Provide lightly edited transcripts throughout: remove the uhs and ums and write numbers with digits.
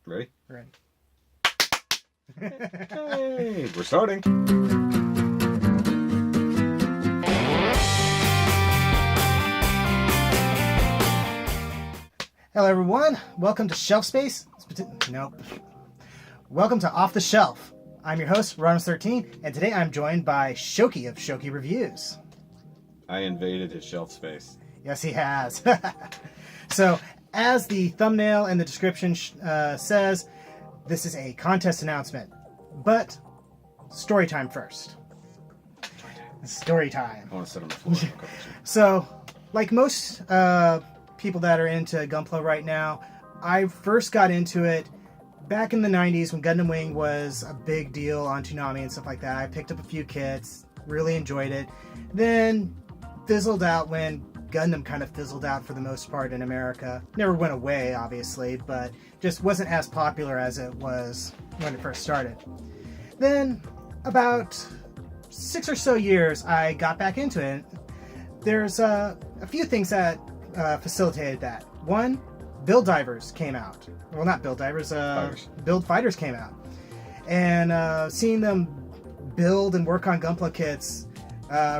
Ready? Ready. Hey, we're starting. Hello, everyone. Welcome to Shelf Space. Nope. Welcome to Off the Shelf. I'm your host, Ronus13, and today I'm joined by Shoki of Shoki Reviews. I invaded his shelf space. Yes, he has. So, as the thumbnail and the description says, this is a contest announcement. But, story time first. Story time. I want to sit on the floor. So, like most people that are into Gunpla right now, I first got into it back in the 90s when Gundam Wing was a big deal on Toonami and stuff like that. I picked up a few kits, really enjoyed it. Then fizzled out when Gundam kind of fizzled out for the most part in America. Never went away, obviously, but just wasn't as popular as it was when it first started. Then, about 6 or so years, I got back into it. There's a few things that facilitated that. One, Build Divers came out. Well, not Build Divers, Build Fighters came out. And seeing them build and work on Gunpla kits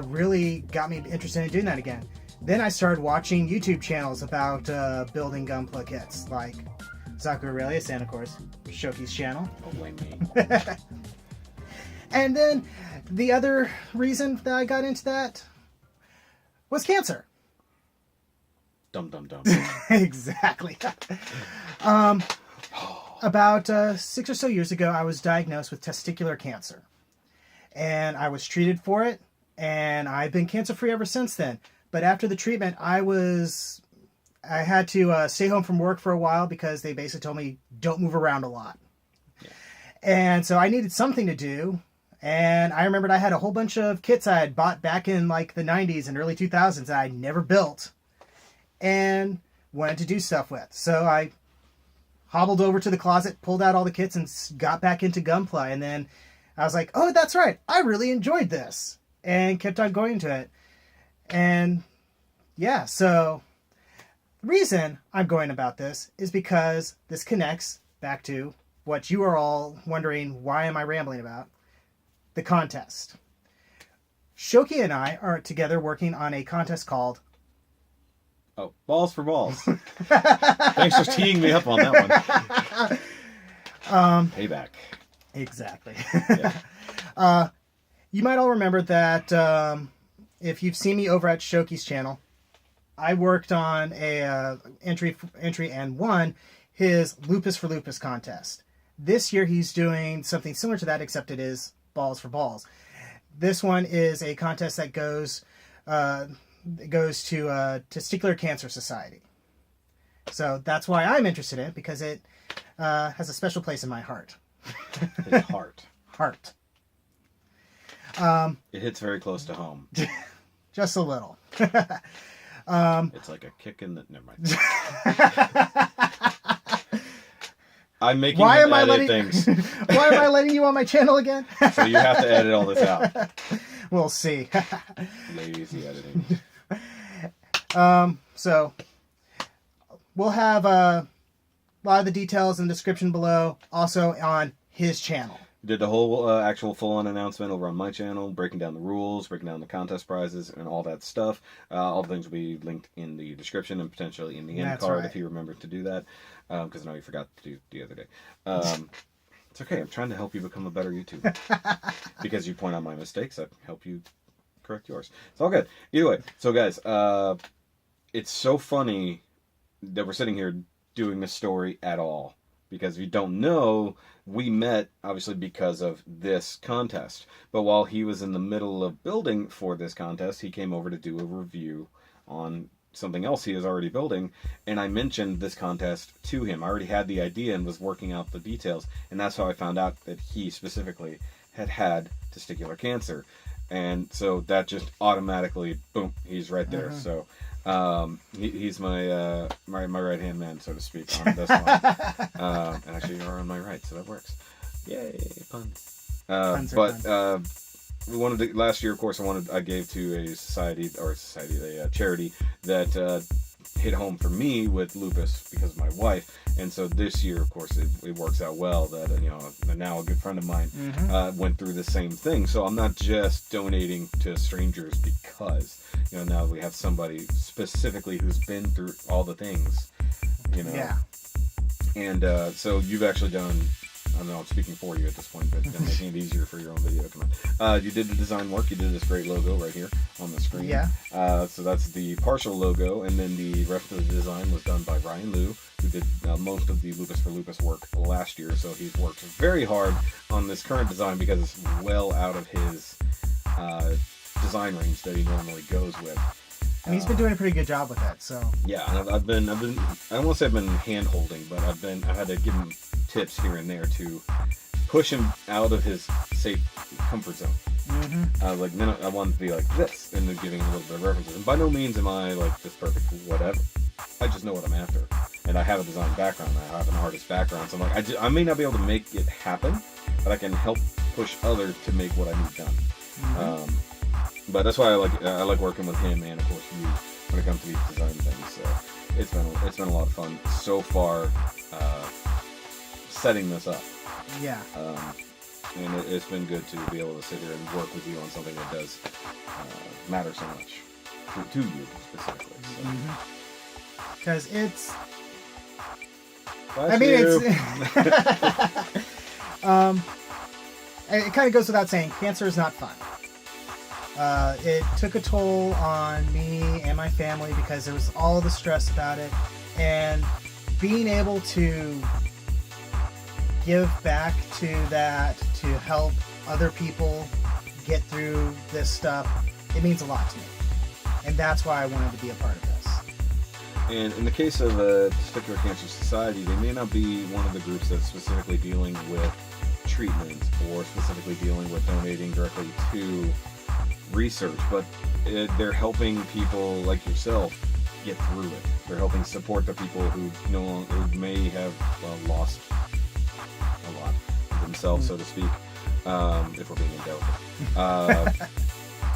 really got me interested in doing that again. Then I started watching YouTube channels about building Gunpla kits, like Zaku Aurelius and, of course, Shoki's channel. Oh, blame me. And then the other reason that I got into that was cancer. Dum dum dum. Exactly. About 6 or so years ago, I was diagnosed with testicular cancer. And I was treated for it, and I've been cancer-free ever since then. But after the treatment, I had to stay home from work for a while because they basically told me, don't move around a lot. Yeah. And so I needed something to do. And I remembered I had a whole bunch of kits I had bought back in like the 90s and early 2000s that I never built and wanted to do stuff with. So I hobbled over to the closet, pulled out all the kits, and got back into Gunpla. And then I was like, oh, that's right, I really enjoyed this. And kept on going to it. And yeah, so the reason I'm going about this is because this connects back to what you are all wondering, why am I rambling about? The contest. Shoki and I are together working on a contest called... Oh, Balls for Balls. Thanks for teeing me up on that one. Payback. Exactly. Yeah. You might all remember that if you've seen me over at Shoki's channel, I worked on a entry and won his Lupus for Lupus contest. This year he's doing something similar to that, except it is Balls for Balls. This one is a contest that goes to Testicular Cancer Society. So that's why I'm interested in it, because it has a special place in my heart. His heart. Heart. It hits very close to home. Just a little. It's like a kick in the... Never mind. I'm making him edit things. Why am I letting you on my channel again? So you have to edit all this out. We'll see. Lazy editing. So we'll have a lot of the details in the description below, also on his channel. Did the whole actual full-on announcement over on my channel, breaking down the rules, breaking down the contest prizes, and all that stuff. All the things will be linked in the description and potentially in the end card, right, if you remember to do that, because I know you forgot to do the other day. It's okay. I'm trying to help you become a better YouTuber. Because you point out my mistakes, I help you correct yours. It's all good. Either way, so guys, it's so funny that we're sitting here doing this story at all. Because if you don't know, we met, obviously, because of this contest. But while he was in the middle of building for this contest, he came over to do a review on something else he was already building. And I mentioned this contest to him. I already had the idea and was working out the details. And that's how I found out that he specifically had testicular cancer. And so that just automatically, boom, he's right there. So... he's my right hand man, so to speak, on this one. And actually, you're on my right, so that works. Yay, puns. We wanted to, last year, of course, I gave to a charity that hit home for me with lupus because of my wife, And so this year, of course, it works out well that, now a good friend of mine went through the same thing. So I'm not just donating to strangers because, now we have somebody specifically who's been through all the things, Yeah. And so you've actually done, I don't know, I'm speaking for you at this point, but making it easier for your own video to come out. You did the design work. You did this great logo right here on the screen. Yeah. So that's the partial logo, and then the rest of the design was done by Ryan Liu, who did most of the Lupus for Lupus work last year. So he's worked very hard on this current design because it's well out of his design range that he normally goes with. And he's been doing a pretty good job with that. So yeah, and I've been. I don't want to say I've been hand holding, but I've had to give him tips here and there to push him out of his safe comfort zone. I was like, no, I want it to be like this, and then giving him a little bit of references. And by no means am I like this perfect, whatever. I just know what I'm after, and I have a design background. I have an artist background, so I'm like, I may not be able to make it happen, but I can help push others to make what I need done. But that's why I like working with him, and of course you, when it comes to these design things. So it's been a lot of fun so far, setting this up. Yeah. And it's been good to be able to sit here and work with you on something that does matter so much to you specifically. Because it's. Bless I mean, you. it kind of goes without saying, cancer is not fun. It took a toll on me and my family because there was all the stress about it, and being able to give back to that, to help other people get through this stuff, it means a lot to me, and that's why I wanted to be a part of this. And in the case of the Testicular Cancer Society, they may not be one of the groups that's specifically dealing with treatment or specifically dealing with donating directly to research, but they're helping people like yourself get through it. They're helping support the people who who may have lost a lot of themselves, so to speak, if we're being indelicate.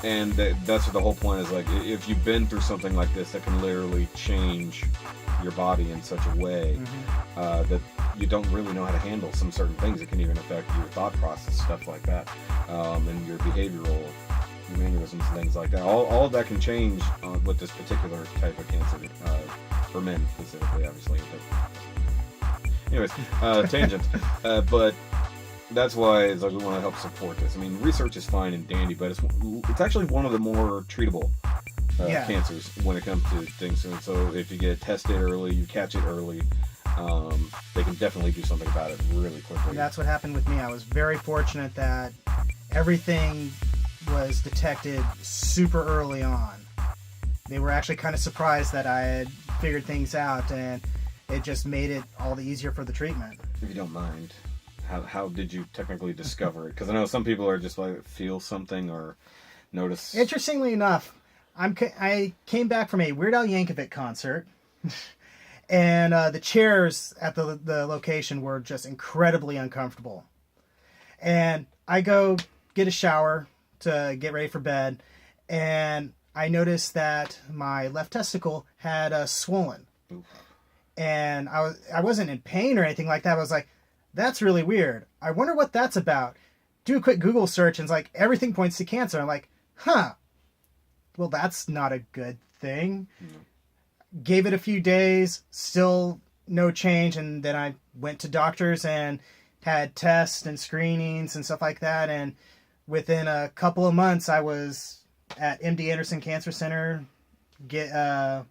And that's what the whole point is. Like, if you've been through something like this that can literally change your body in such a way that you don't really know how to handle some certain things, it can even affect your thought process, stuff like that, and your behavioral mannerisms and things like that. All of that can change with this particular type of cancer, for men specifically, obviously. But anyways, tangent. But that's why it's like we want to help support this. I mean, research is fine and dandy, but it's actually one of the more treatable cancers when it comes to things. And so if you get tested early, you catch it early, they can definitely do something about it really quickly. And that's what happened with me. I was very fortunate that everything was detected super early on. They were actually kind of surprised that I had figured things out, and it just made it all the easier for the treatment. If you don't mind, how did you technically discover it? Because I know some people are just like feel something or notice. Interestingly enough, I came back from a Weird Al Yankovic concert, and the chairs at the location were just incredibly uncomfortable. And I go get a shower to get ready for bed, and I noticed that my left testicle had swollen. Oof. And I wasn't in pain or anything like that. I was like, that's really weird. I wonder what that's about. Do a quick Google search, and it's like everything points to cancer. I'm like, well, that's not a good thing. Gave it a few days, still no change, and then I went to doctors and had tests and screenings and stuff like that, and within a couple of months, I was at MD Anderson Cancer Center. I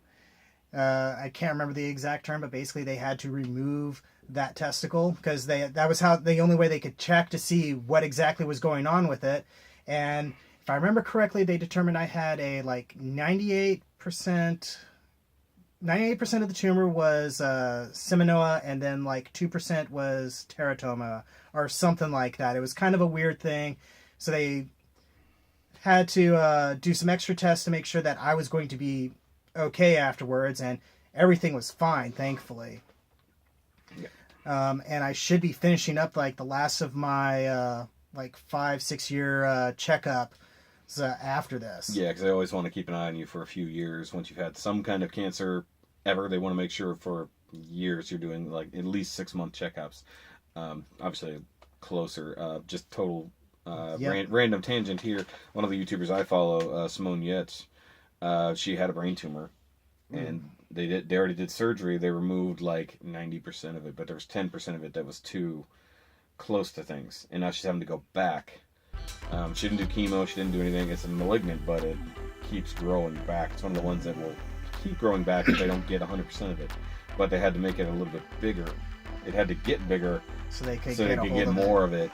can't remember the exact term, but basically they had to remove that testicle because that was the only way they could check to see what exactly was going on with it. And if I remember correctly, they determined I had a 98% of the tumor was Seminoa, and then 2% was teratoma or something like that. It was kind of a weird thing. So they had to do some extra tests to make sure that I was going to be okay afterwards, and everything was fine, thankfully. Yeah. And I should be finishing up the last of my 5-6 year checkup after this. Yeah, because they always want to keep an eye on you for a few years. Once you've had some kind of cancer ever, they want to make sure for years, you're doing like at least 6-month checkups. Obviously closer, just total random tangent here. One of the YouTubers I follow, Simone Yates, she had a brain tumor, and they already did surgery. They removed like 90% of it, but there was 10% of it that was too close to things, and now she's having to go back. She didn't do chemo, she didn't do anything. It's a malignant, but it keeps growing back. It's one of the ones that will keep growing back if they don't get 100% of it. But they had to make it a little bit bigger. It had to get bigger so they could get more of it.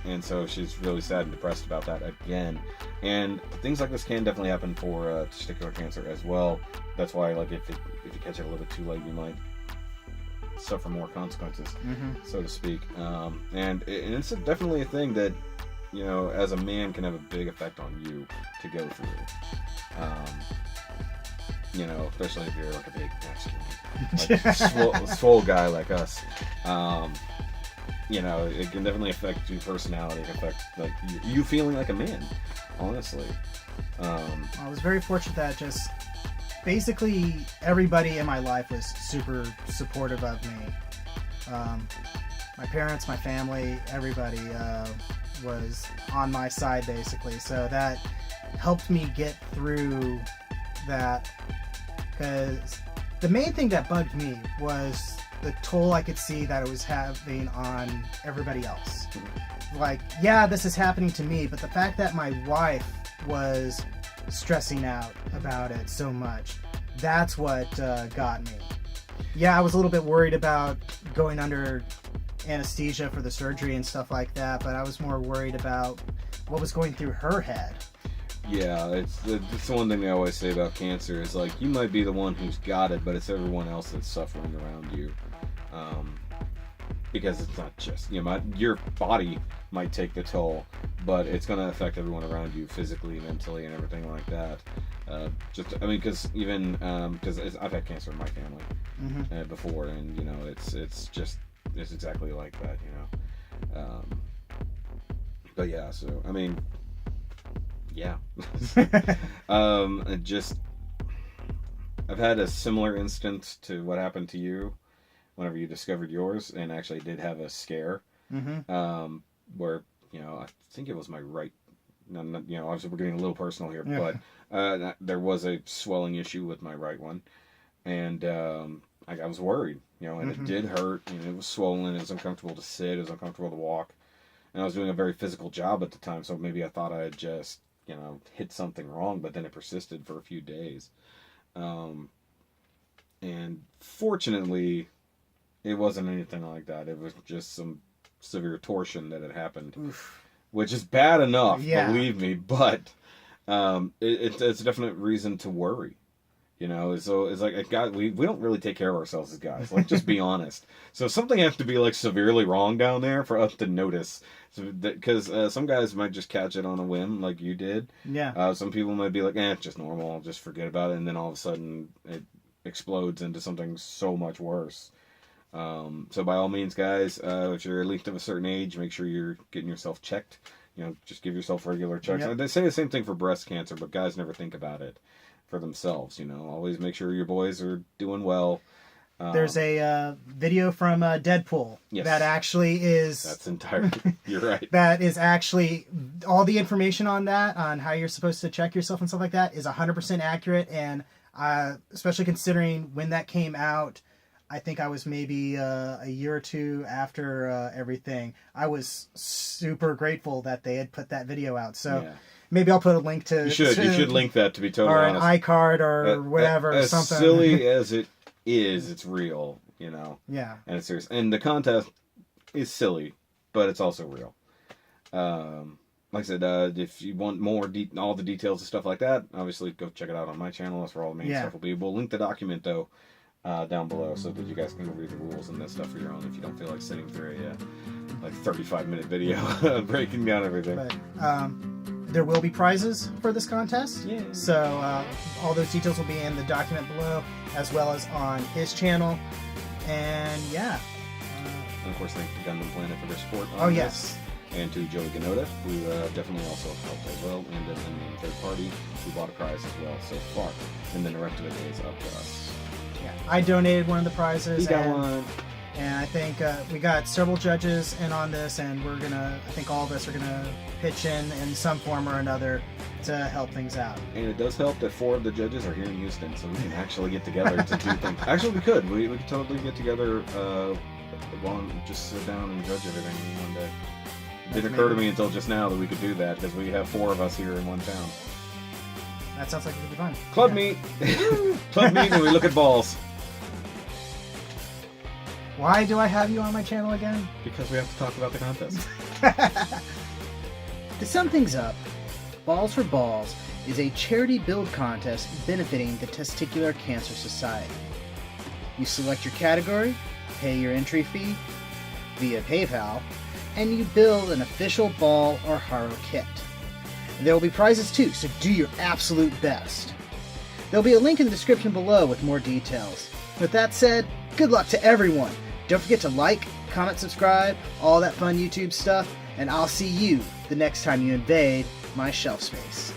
And so she's really sad and depressed about that again. And things like this can definitely happen for testicular cancer as well. That's why, like, if you catch it a little bit too late, you might suffer more consequences, so to speak. And it's definitely a thing that, you know, as a man can have a big effect on you to go through. You know, especially if you're like a big masculine, like swole guy like us. You know, it can definitely affect your personality. It can affect like you feeling like a man, honestly. I was very fortunate that just basically everybody in my life was super supportive of me. My parents, my family, everybody was on my side basically. So that helped me get through that, because the main thing that bugged me was the toll I could see that it was having on everybody else. Like, yeah, this is happening to me, but the fact that my wife was stressing out about it so much, that's what got me. Yeah, I was a little bit worried about going under anesthesia for the surgery and stuff like that, but I was more worried about what was going through her head. Yeah, it's the one thing they always say about cancer is, like, you might be the one who's got it, but it's everyone else that's suffering around you. Because it's not just, you know, your body might take the toll, but it's going to affect everyone around you physically, mentally, and everything like that. Because I've had cancer in my family before, and, you know, it's exactly like that, you know. But yeah, so, I mean, yeah. I've had a similar instance to what happened to you whenever you discovered yours, and actually did have a scare, where, you know, I think it was my right, you know, obviously we're getting a little personal here, but there was a swelling issue with my right one, and I was worried, you know, and it did hurt, and it was swollen, it was uncomfortable to sit, it was uncomfortable to walk, and I was doing a very physical job at the time, so maybe I thought I had just, you know, hit something wrong, but then it persisted for a few days. And fortunately, it wasn't anything like that. It was just some severe torsion that had happened, which is bad enough, believe me, but it's a definite reason to worry. You know, so it's like, we don't really take care of ourselves as guys. Like, just be honest. So something has to be, like, severely wrong down there for us to notice. Because some guys might just catch it on a whim, like you did. Yeah. Some people might be like, it's just normal, I'll just forget about it. And then all of a sudden, it explodes into something so much worse. So by all means, guys, if you're at least of a certain age, make sure you're getting yourself checked. You know, just give yourself regular checks. Yep. They say the same thing for breast cancer, but guys never think about it for themselves. You know, always make sure your boys are doing well. There's a video from Deadpool that actually is... That's entirely... You're right. That is actually... All the information on that, on how you're supposed to check yourself and stuff like that, is 100% accurate. And especially considering when that came out, I think I was maybe a year or two after everything. I was super grateful that they had put that video out. So maybe I'll put a link to... You should link that, to be totally honest. Or an iCard or whatever. As something. Silly as it is, it's real, you know. Yeah. And it's serious. And the contest is silly, but it's also real. Like I said, if you want more all the details and stuff like that, obviously go check it out on my channel. That's where all the main stuff will be. We'll link the document, though, down below, so that you guys can go read the rules and that stuff for your own if you don't feel like sitting through a 35-minute video breaking down everything. But there will be prizes for this contest. Yeah. So all those details will be in the document below, as well as on his channel. And yeah. And of course, thank you to Gundam Planet for their support. Yes. And to Joey Ganoda, who definitely also helped as well, and then third party who bought a prize as well so far. And then the rest of it is up to us. Yeah, I donated one of the prizes. He got and, one. And I think we got several judges in on this, and I think all of us are gonna pitch in some form or another to help things out. And it does help that 4 of the judges are here in Houston, so we can actually get together to do things. Actually, we could. We could totally get together, just sit down and judge everything one day. It didn't occur to me until just now that we could do that, because we have 4 of us here in one town. That sounds like it would be fun. Club meet! Club meet when we look at balls. Why do I have you on my channel again? Because we have to talk about the contest. To sum things up, Balls for Balls is a charity build contest benefiting the Testicular Cancer Society. You select your category, pay your entry fee via PayPal, and you build an official ball or Haro kit. There will be prizes too, so do your absolute best. There will be a link in the description below with more details. With that said, good luck to everyone. Don't forget to like, comment, subscribe, all that fun YouTube stuff, and I'll see you the next time you invade my shelf space.